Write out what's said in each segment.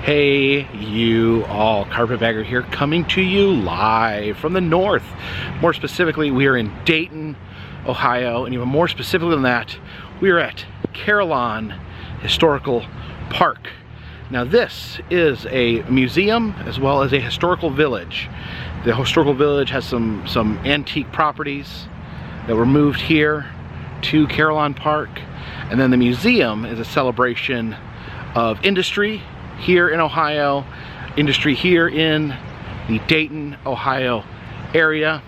Hey you all, Carpetbagger here, coming to you live from the north. More specifically, we are in Dayton, Ohio, and even more specifically than that, we are at Carillon Historical Park. Now this is a museum as well as a historical village. The historical village has some antique properties that were moved here to Carillon Park, and then the museum is a celebration of industry here in Ohio, industry here in the Dayton, Ohio area.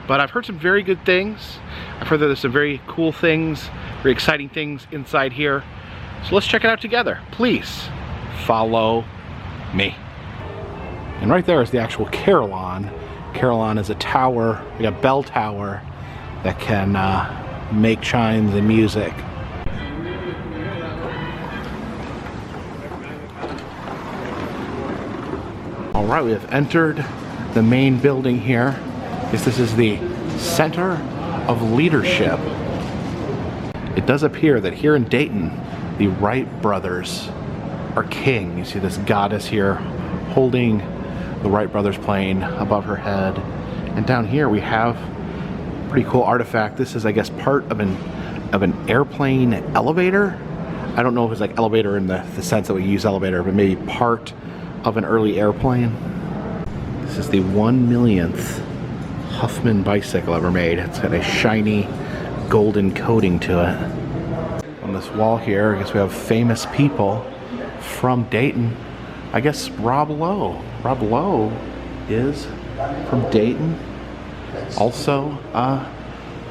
But I've heard some very good things. I've heard that there's some very cool things, very exciting things inside here. So let's check it out together. Please follow me. And right there is the actual Carillon. Carillon is a tower, like a bell tower, that can make chimes and music. Alright, we have entered the main building here. This is the Center of Leadership. It does appear that here in Dayton, the Wright brothers are king. You see this goddess here holding the Wright brothers plane above her head. And down here we have a pretty cool artifact. This is, I guess, part of an airplane elevator. I don't know if it's like elevator in the sense that we use elevator, but maybe part of an early airplane. This is the 1,000,000th Huffman bicycle ever made. It's got a shiny golden coating to it. On this wall here, I guess we have famous people from Dayton. I guess Rob Lowe. Rob Lowe is from Dayton. Also,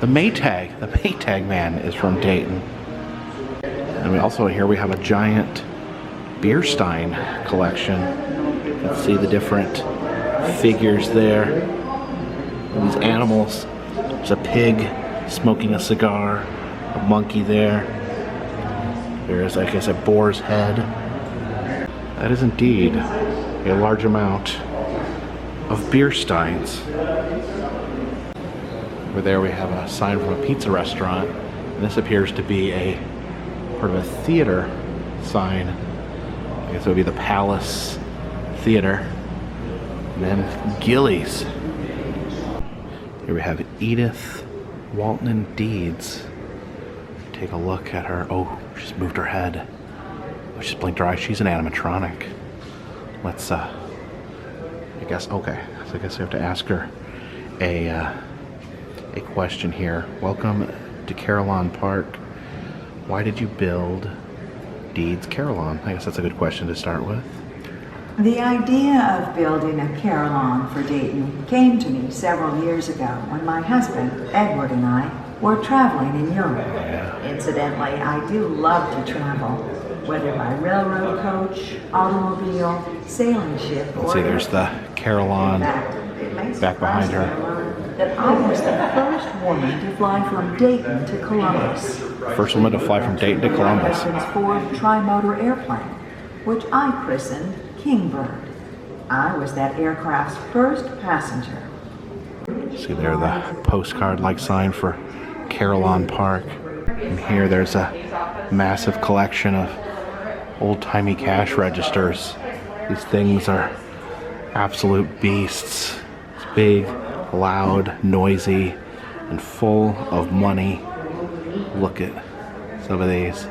the Maytag man is from Dayton. And we also here we have a giant beer stein collection. You can see the different figures there. These animals. There's a pig smoking a cigar, a monkey there. There's, I guess, a boar's head. That is indeed a large amount of beer steins. Over there we have a sign from a pizza restaurant, and this appears to be a part of a theater sign. I guess it would be the Palace Theater. And then Gillies. Here we have Edith Walton Deeds. Take a look at her. Oh, she's moved her head. Oh, she's blinked her eyes. She's an animatronic. Let's, I guess, okay. So I guess we have to ask her a question here. Welcome to Carillon Park. Why did you build Deeds Carillon? I guess that's a good question to start with. The idea of building a Carillon for Dayton came to me several years ago when my husband, Edward, and I were traveling in Europe. Incidentally, I do love to travel, whether by railroad coach, automobile, sailing ship, or... Let's see, there's the Carillon back behind her. That I was the first woman to fly from Dayton to Columbus. First woman to fly from Dayton to Columbus. Ford tri-motor airplane, which I christened Kingbird. I was that aircraft's first passenger. See there, the postcard-like sign for Carillon Park. And here there's a massive collection of old-timey cash registers. These things are absolute beasts. It's big, loud, noisy, and full of money. Look at some of these.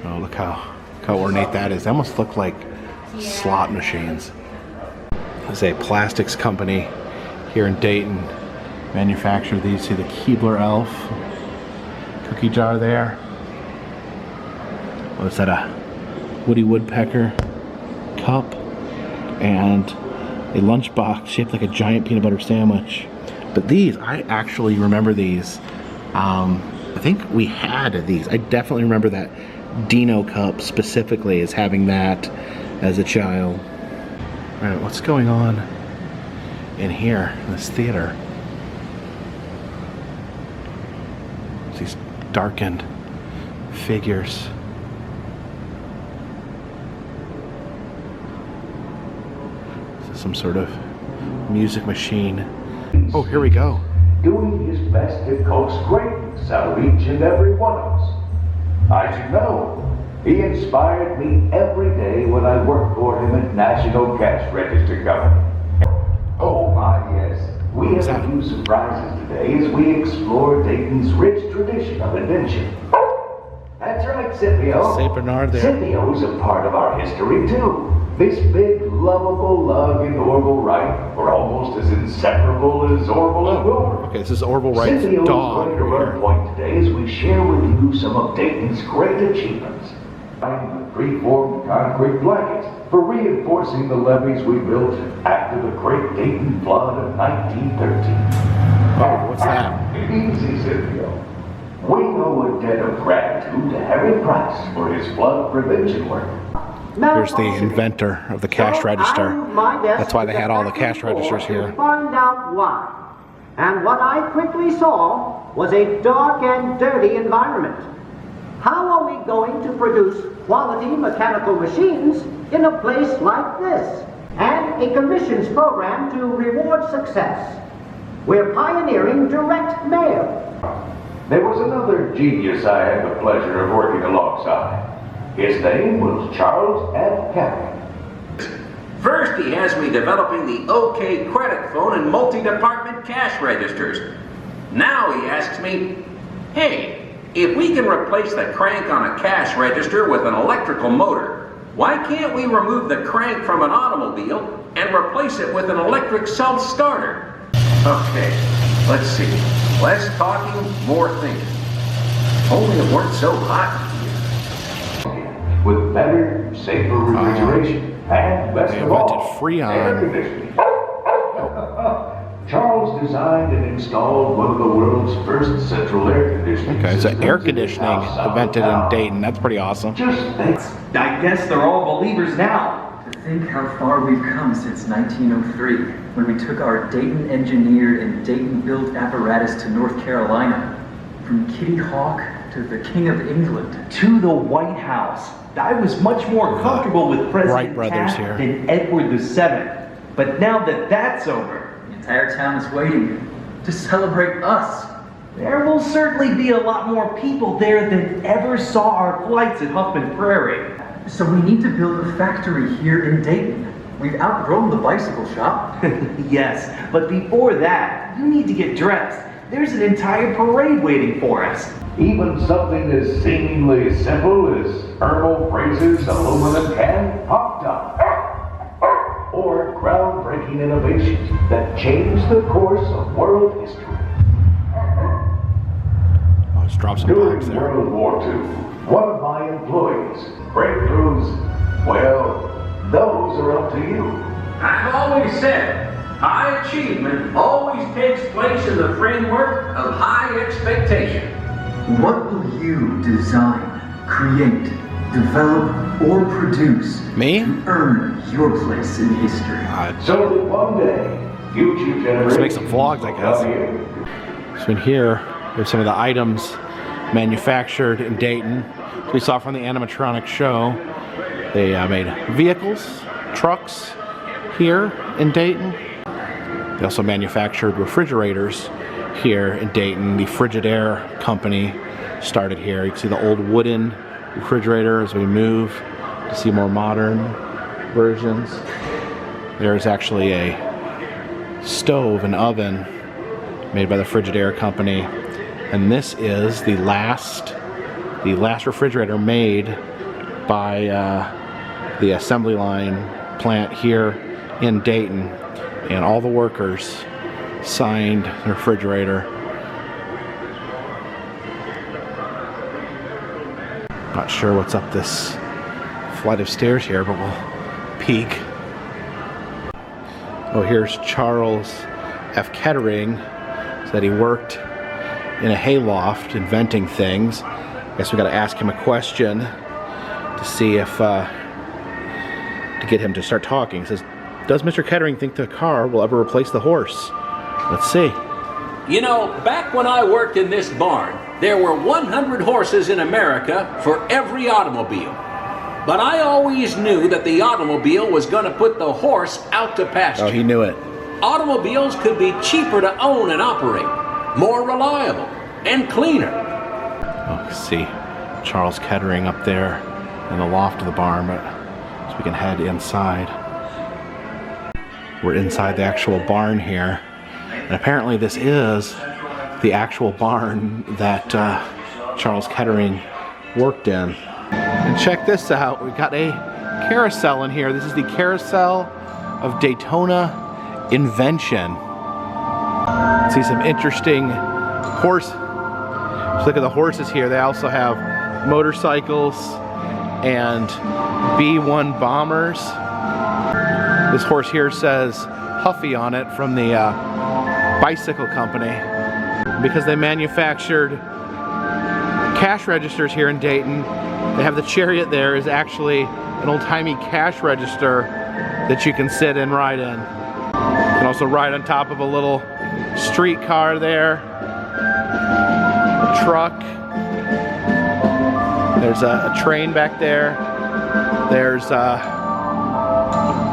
Oh, look how ornate that is. They almost look like slot machines. There's a plastics company here in Dayton. Manufacture these. See the Keebler Elf cookie jar there. What is that, a Woody Woodpecker cup and a lunchbox shaped like a giant peanut butter sandwich. But these, I actually remember these. I think we had these. I definitely remember that Dino cup specifically as having that as a child. All right, what's going on in here in this theater? These darkened figures. This is some sort of music machine. Oh, here we go. doing his best to coax greatness out of each and every one of us. As you know, he inspired me every day when I worked for him at National Cash Register Company. Oh my, yes. We have a few surprises today as we explore Dayton's rich tradition of invention. That's right, Scipio. St. Bernard there. Scipio's a part of our history too. This big, lovable lug and Orville Wright were almost as inseparable as Orville and Wilbur. Okay, this is Orville Wright's Scipio's dog going to here. run point today as we share with you some of Dayton's great achievements. The preformed concrete blankets for reinforcing the levees we built after the Great Dayton Flood of 1913. Oh, what's that? Easy, Scipio. We owe a debt of gratitude to Harry Price for his flood prevention work. Here's the inventor of the cash register. That's why they had all the cash registers here. To find out why. And what I quickly saw was a dark and dirty environment. How are we going to produce quality mechanical machines in a place like this? And a commissions program to reward success. We're pioneering direct mail. There was another genius I had the pleasure of working alongside. His name was Charles F. Kettering. First, he has me developing the OK credit phone and multi-department cash registers. Now he asks me, hey, if we can replace the crank on a cash register with an electrical motor, why can't we remove the crank from an automobile and replace it with an electric self-starter? Okay, let's see. Less talking, more thinking. Only it weren't so hot here. With better, safer refrigeration, and best They of all, invented Freon. air conditioning. Charles designed and installed one of the world's first central air conditioning Okay, so systems air in conditioning his house invented in downtown. Dayton. That's pretty awesome. Just think. I guess they're all believers now. To think how far we've come since 1903, when we took our Dayton engineered and Dayton built apparatus to North Carolina. From Kitty Hawk to the King of England. To the White House. I was much more comfortable with Wright President brothers Taft here. than Edward VII. But now that that's over, The entire town is waiting to celebrate us. there will certainly be a lot more people there than ever saw our flights at Huffman Prairie. So we need to build a factory here in Dayton. We've outgrown the bicycle shop. Yes, but before that, you need to get dressed. There's an entire parade waiting for us. Even something as seemingly simple as herbal phrases, aluminum can popped up. Or groundbreaking innovations that changed the course of world history. Oh, let's drop some During bombs there. World War II, one of my employees, breakthroughs, well, those are up to you. I've always said, high achievement always takes place in the framework of high expectation. What will you design, create, develop, or produce Me? to earn your place in history? So that one day, future generations Let's make some vlogs, I will guess. come here. So in here, there's some of the items manufactured in Dayton. We saw from the animatronic show. They made vehicles, trucks here in Dayton. They also manufactured refrigerators here in Dayton. The Frigidaire company started here. You can see the old wooden refrigerator as we move to see more modern versions. There's actually a stove, an oven made by the Frigidaire company. And this is the last refrigerator made by the assembly line plant here in Dayton. And all the workers signed the refrigerator. Not sure what's up this flight of stairs here, but we'll peek. Oh, here's Charles F. Kettering. Said he worked in a hayloft inventing things. I guess we got to ask him a question to see if to get him to start talking. He says, does Mr. Kettering think the car will ever replace the horse? Let's see. You know, back when I worked in this barn, there were 100 horses in America for every automobile. But I always knew that the automobile was going to put the horse out to pasture. Oh, he knew it. Automobiles could be cheaper to own and operate, more reliable, and cleaner. Oh, you see Charles Kettering up there in the loft of the barn, but so we can head inside. We're inside the actual barn here, and apparently this is the actual barn that Charles Kettering worked in. And check this out, we've got a carousel in here. This is the Carousel of Daytona invention. See some interesting horse. Just look at the horses here. They also have motorcycles and B-1 bombers. This horse here says Huffy on it from the bicycle company. Because they manufactured cash registers here in Dayton, they have the Chariot there is actually an old-timey cash register that you can sit and ride in. You can also ride on top of a little streetcar there, a truck. There's a train back there. There's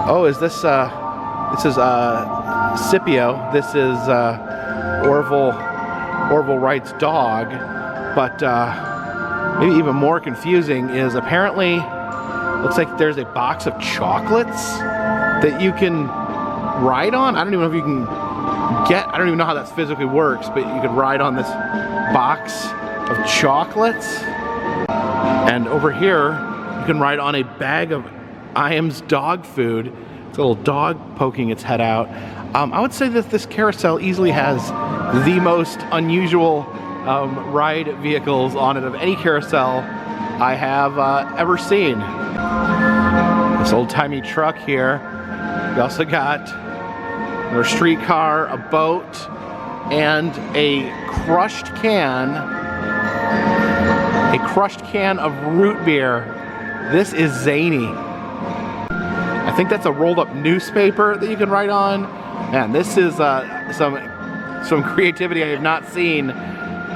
oh, is this is Scipio. This is Orville Wright's dog. But maybe even more confusing is apparently looks like there's a box of chocolates that you can ride on. I don't even know if you can I don't even know how that physically works, but you could ride on this box of chocolates. And over here, you can ride on a bag of Iam's dog food. It's a little dog poking its head out. I would say that this carousel easily has the most unusual ride vehicles on it of any carousel I have ever seen. This old-timey truck here. We also got a streetcar, a boat, and a crushed can of root beer. This is zany. I think that's a rolled-up newspaper that you can write on. Man, this is some creativity I have not seen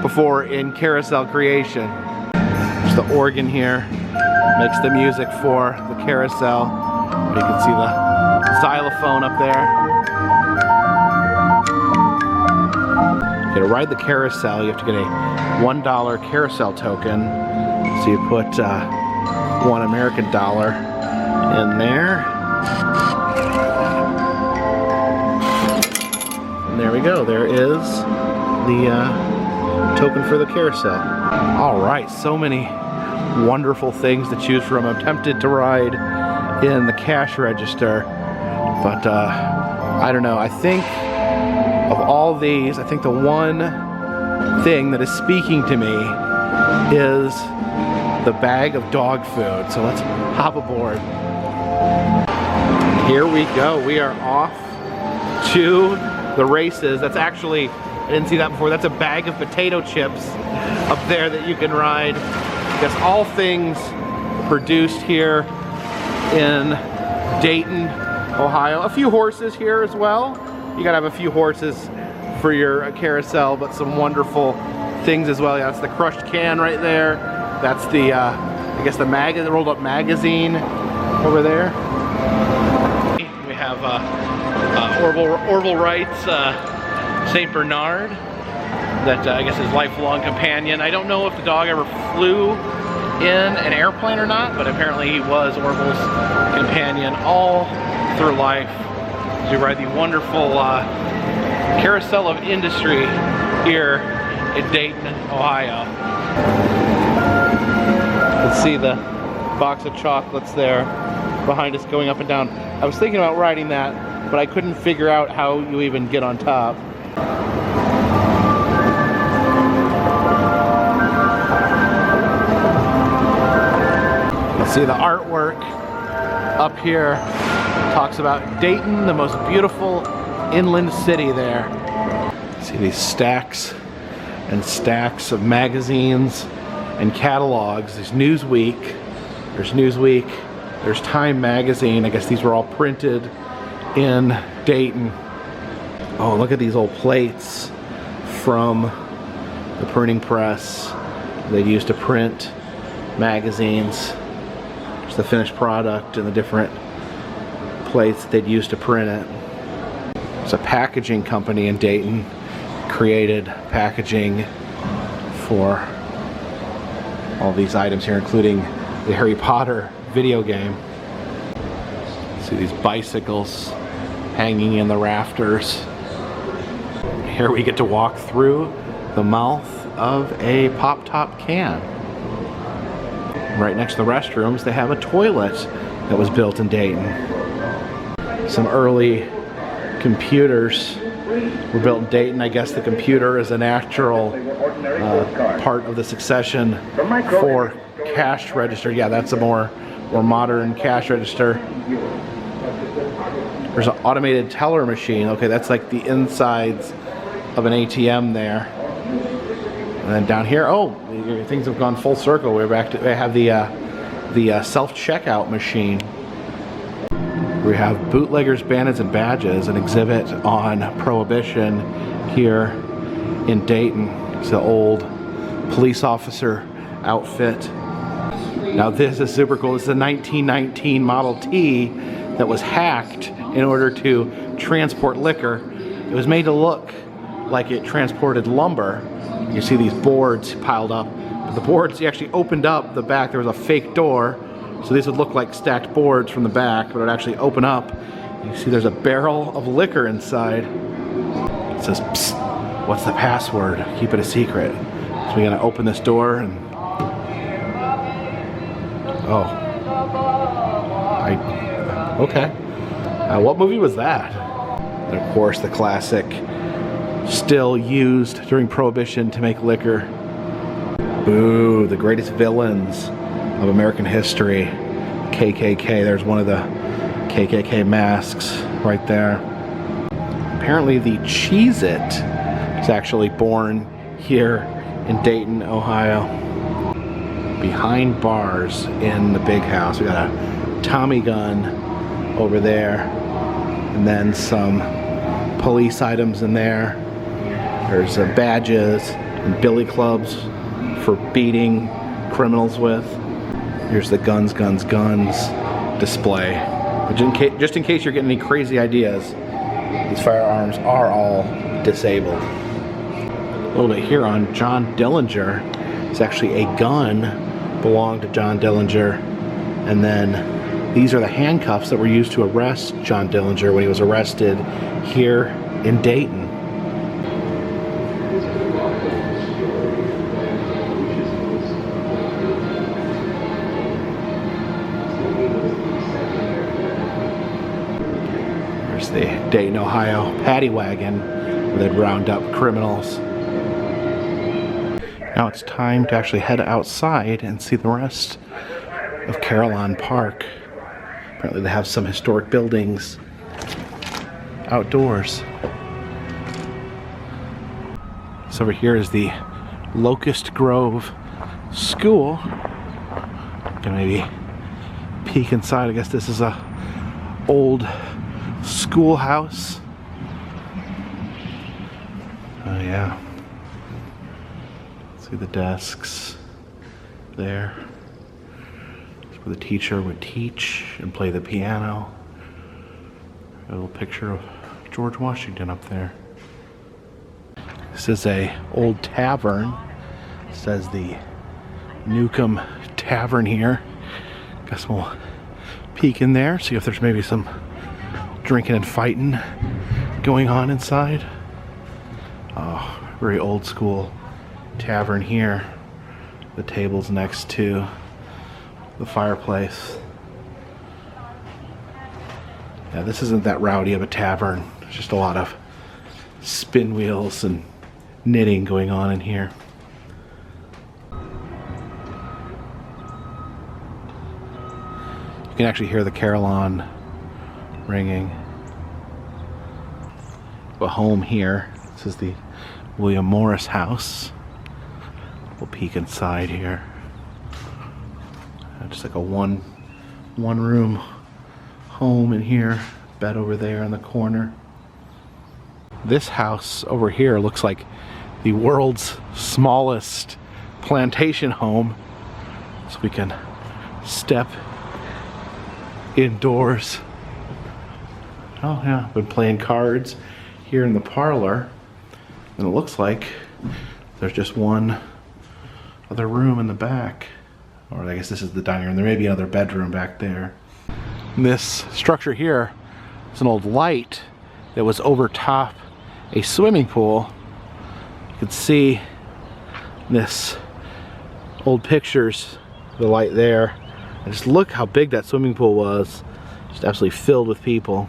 before in carousel creation. There's the organ here, makes the music for the carousel. You can see the xylophone up there. Okay, to ride the carousel, you have to get a $1 carousel token. So you put $1 American dollar in there. And there we go. There is the token for the carousel. All right, so many wonderful things to choose from. I'm tempted to ride in the cash register, but I don't know. I think of all these, I think the one thing that is speaking to me is the bag of dog food. So let's hop aboard. Here we go. We are off to the races. That's actually, I didn't see that before. That's a bag of potato chips up there that you can ride. I guess all things produced here in Dayton, Ohio. A few horses here as well. You gotta have a few horses for your carousel, but some wonderful things as well. Yeah, that's the crushed can right there. That's the, I guess the rolled up magazine over there. We have Orville Wright's St. Bernard, that I guess his lifelong companion. I don't know if the dog ever flew in an airplane or not, but apparently he was Orville's companion all through life. As we ride the wonderful Carousel of Industry here in Dayton, Ohio. Let's see the box of chocolates there behind us going up and down. I was thinking about riding that, but I couldn't figure out how you even get on top. See the artwork up here talks about Dayton, the most beautiful inland city there. See these stacks and stacks of magazines and catalogs. There's Newsweek, there's Time magazine. I guess these were all printed in Dayton. Oh, look at these old plates from the printing press they used to print magazines. The finished product and the different plates they'd use to print it. It's a packaging company in Dayton created packaging for all these items here, including the Harry Potter video game. See these bicycles hanging in the rafters. Here we get to walk through the mouth of a pop-top can. Right next to the restrooms, they have a toilet that was built in Dayton. Some early computers were built in Dayton. I guess the computer is a natural part of the succession for cash register. Yeah, that's a more modern cash register. There's an automated teller machine. Okay, that's like the insides of an ATM there. And then down here, oh, things have gone full circle. We're back to, we have the self-checkout machine. We have bootleggers, bandits, and badges, an exhibit on Prohibition here in Dayton. It's the old police officer outfit. Now this is super cool. This is a 1919 Model T that was hacked in order to transport liquor. It was made to look like it transported lumber. You see these boards piled up. But the boards, you actually opened up the back. There was a fake door. So these would look like stacked boards from the back, but it would actually open up. You see there's a barrel of liquor inside. It says, "Psst, what's the password? Keep it a secret." So we're gonna open this door and, oh. Okay. What movie was that? And of course the classic, still used during Prohibition to make liquor. Boo, the greatest villains of American history. KKK, there's one of the KKK masks right there. Apparently the Cheez-It is actually born here in Dayton, Ohio. Behind bars in the big house. We got a Tommy gun over there, and then some police items in there. There's badges and billy clubs for beating criminals with. Here's the guns display. But just in case you're getting any crazy ideas, these firearms are all disabled. A little bit here on John Dillinger. It's actually a gun belonged to John Dillinger, and then these are the handcuffs that were used to arrest John Dillinger when he was arrested here in Dayton. There's the Dayton, Ohio paddy wagon where they'd round up criminals. Now it's time to actually head outside and see the rest of Carillon Park. Apparently they have some historic buildings outdoors. So over here is the Locust Grove School. Can maybe peek inside. I guess this is a old schoolhouse. Oh yeah. See the desks there. That's where the teacher would teach and play the piano. A little picture of George Washington up there. This is a old tavern. It says the Newcomb Tavern here. Guess we'll peek in there, see if there's maybe some drinking and fighting going on inside. Oh, very old school tavern here. The table's next to the fireplace. Yeah, this isn't that rowdy of a tavern. There's just a lot of spin wheels and knitting going on in here. You can actually hear the carillon ringing. A home here. This is the William Morris house. We'll peek inside here. Just like a one room home in here. Bed over there in the corner. This house over here looks like the world's smallest plantation home. So we can step indoors. Oh yeah, been playing cards here in the parlor. And it looks like there's just one other room in the back. Or I guess this is the dining room. There may be another bedroom back there. And this structure here is an old light that was over top a swimming pool. You can see this old pictures, the light there. And just look how big that swimming pool was. Just absolutely filled with people.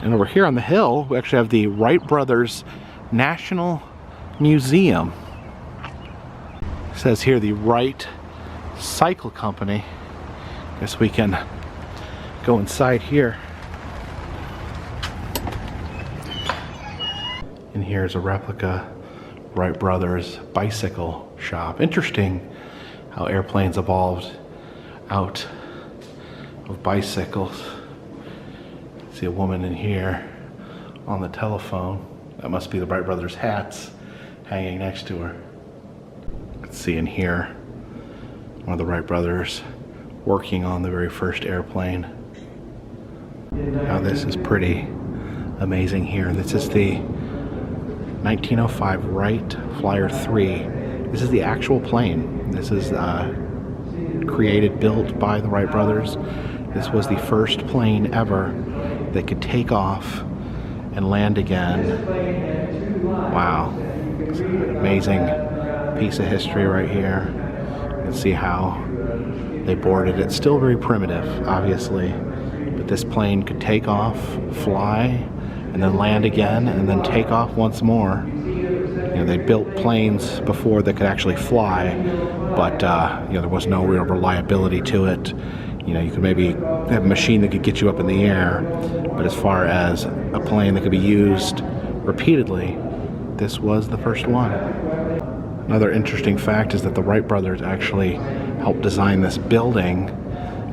And over here on the hill, we actually have the Wright Brothers National Museum. It says here the Wright Cycle Company. Guess we can go inside here. And here's a replica Wright Brothers bicycle shop. Interesting how airplanes evolved out of bicycles. See a woman in here on the telephone. That must be the Wright Brothers hats hanging next to her. Let's see in here one of the Wright brothers working on the very first airplane. Now this is pretty amazing here. This is the 1905 Wright Flyer 3. This is the actual plane. This is created, built by the Wright brothers. This was the first plane ever that could take off and land again. Wow. It's an amazing piece of history right here. You can see how they boarded it. Still very primitive, obviously, but this plane could take off, fly, and then land again, and then take off once more. You know, they built planes before that could actually fly, but you know, there was no real reliability to it. You know, you could maybe have a machine that could get you up in the air, but as far as a plane that could be used repeatedly, this was the first one. Another interesting fact is that the Wright brothers actually helped design this building.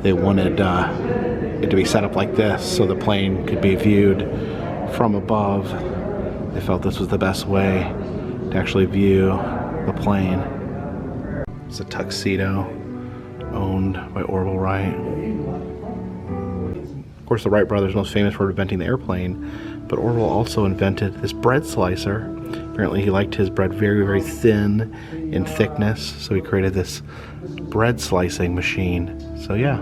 They wanted it to be set up like this so the plane could be viewed from above. They felt this was the best way to actually view the plane. It's a tuxedo owned by Orville Wright. Of course, the Wright brothers are most famous for inventing the airplane, but Orville also invented this bread slicer. Apparently he liked his bread very, very thin in thickness, so he created this bread slicing machine. So yeah,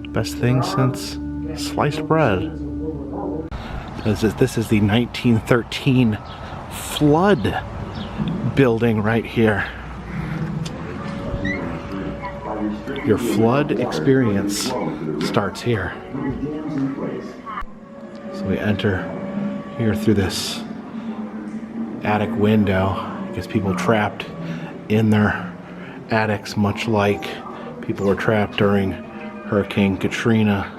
best thing since sliced bread. This is the 1913 flood building right here. Your flood experience starts here. So we enter here through this attic window. I guess people trapped in their attics, much like people were trapped during Hurricane Katrina.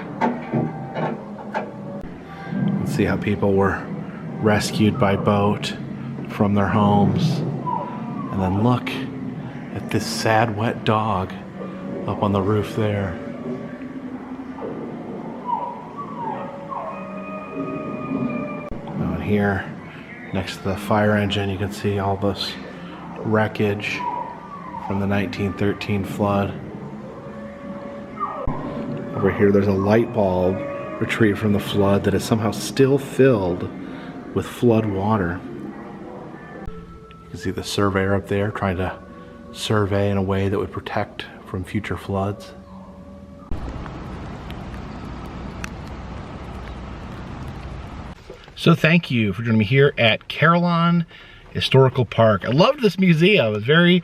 You can see how people were rescued by boat from their homes. And then look at this sad wet dog up on the roof there. Oh, and here next to the fire engine you can see all this wreckage from the 1913 flood. Over here there's a light bulb retrieved from the flood that is somehow still filled with flood water. You can see the surveyor up there trying to survey in a way that would protect from future floods. So thank you for joining me here at Carillon Historical Park. I loved this museum. It was very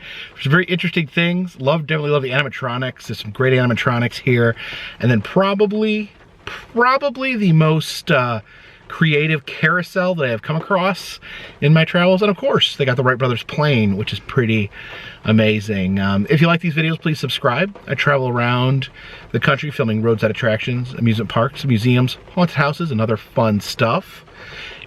interesting things. Definitely love the animatronics. There's some great animatronics here. And then probably the most creative carousel that I have come across in my travels. And of course, they got the Wright Brothers plane, which is pretty amazing. If you like these videos, please subscribe. I travel around the country filming roadside attractions, amusement parks, museums, haunted houses, and other fun stuff.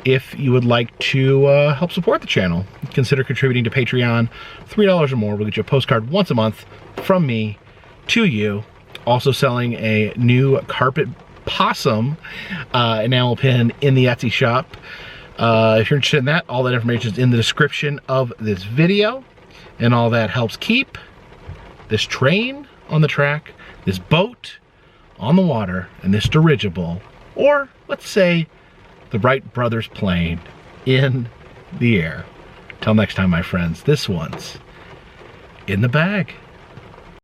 If you would like to help support the channel, consider contributing to Patreon. $3 or more will get you a postcard once a month from me to you. Also selling a new carpet possum enamel pin in the Etsy shop. If you're interested in that, all that information is in the description of this video, and all that helps keep this train on the track, this boat on the water, and this dirigible, or let's say the Wright Brothers plane, in the air. Till next time, my friends, this one's in the bag.